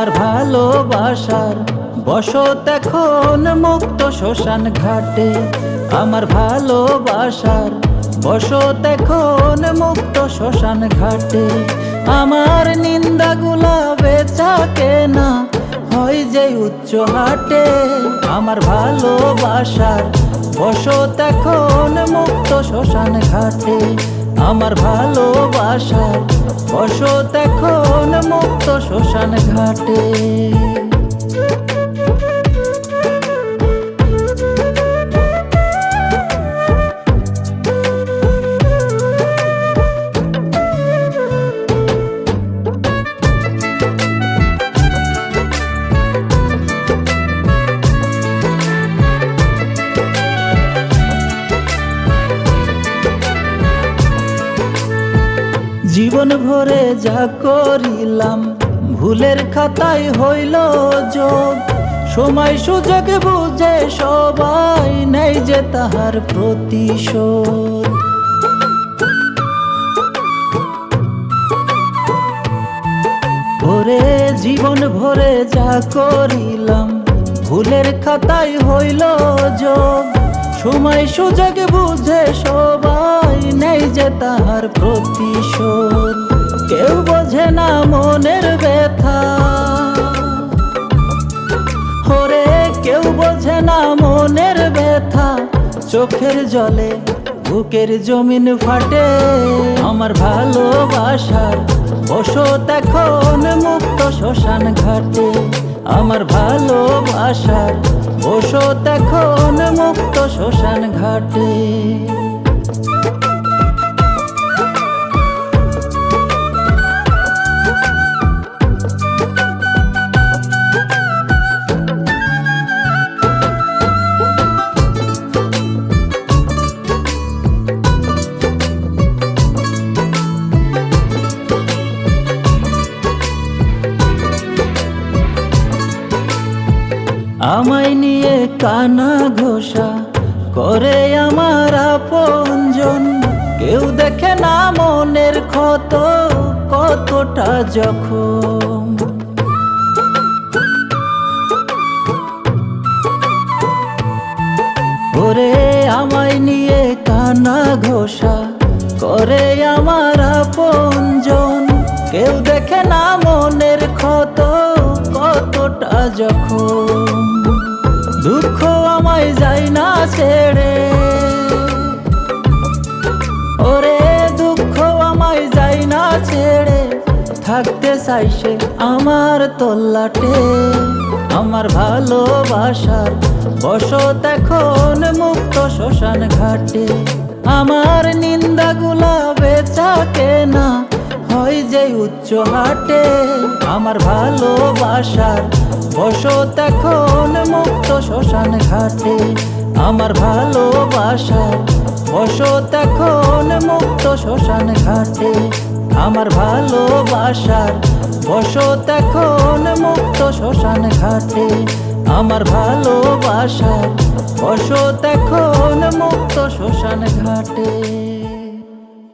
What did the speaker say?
আমার ভালোবাসার বসত এখন মুক্ত শ্মশান ঘাটে। আমার ভালোবাসার বসত এখন মুক্ত শ্মশান ঘাটে। আমার নিন্দাগুলা বেচা কেনা হয় যে উচ্চ হাটে। আমার ভালোবাসার বসত এখন মুক্ত শ্মশান ঘাটে। আমার ভালোবাসার বসত এখন মুক্ত শ্মশান ঘাটে। জীবন ভরে যা করিলাম ভুলের খাতায় হইল যোগ। সময় সুযোগ বুঝে সবাই নেই যে তাহার প্রতিশোধ। ওরে জীবন ভরে যা করিলাম ভুলের খাতায় হইল যোগ। সময় সুযোগ বুঝে সবাই নেই যে তাহার প্রতিশোধ। কেউ বোঝে না মনের ব্যথা, ওরে কেউ বোঝে না মনের ব্যথা। চোখের জলে বুকের জমিন ফাটে। আমার ভালোবাসার বসত এখন মুক্ত শ্মশান ঘাটে। আমার ভালোবাসার বসত এখন মুক্ত শ্মশান ঘাটে। আমায় নিয়ে কানা ঘোষা করে আমার আপনজন। কেউ দেখে না মনের ক্ষত কতটা জখম। ওরে আমায় নিয়ে কানা ঘোষা করে আমার আপনজন। কেউ দেখে না মনের ক্ষত কতটা জখম। দুঃখ আমায় যায় না ছেড়ে, ওরে দুঃখ আমায় যায় না ছেড়ে। থাকতে চাই সে আমার তল্লাটে। আমার ভালোবাসার বসত এখন মুক্ত শ্মশান ঘাটে। আমার নিন্দাগুলা বেচা কেনা হয় যে উচ্চ হাটে। আমার ভালোবাসার বসত এখন মুক্ত শ্মশান ঘাটে। আমার ভালোবাসার বসত এখন মুক্ত শ্মশান ঘাটে। আমার ভালোবাসার বসত এখন মুক্ত শ্মশান ঘাটে। আমার ভালোবাসার বসত এখন মুক্ত শ্মশান ঘাটে।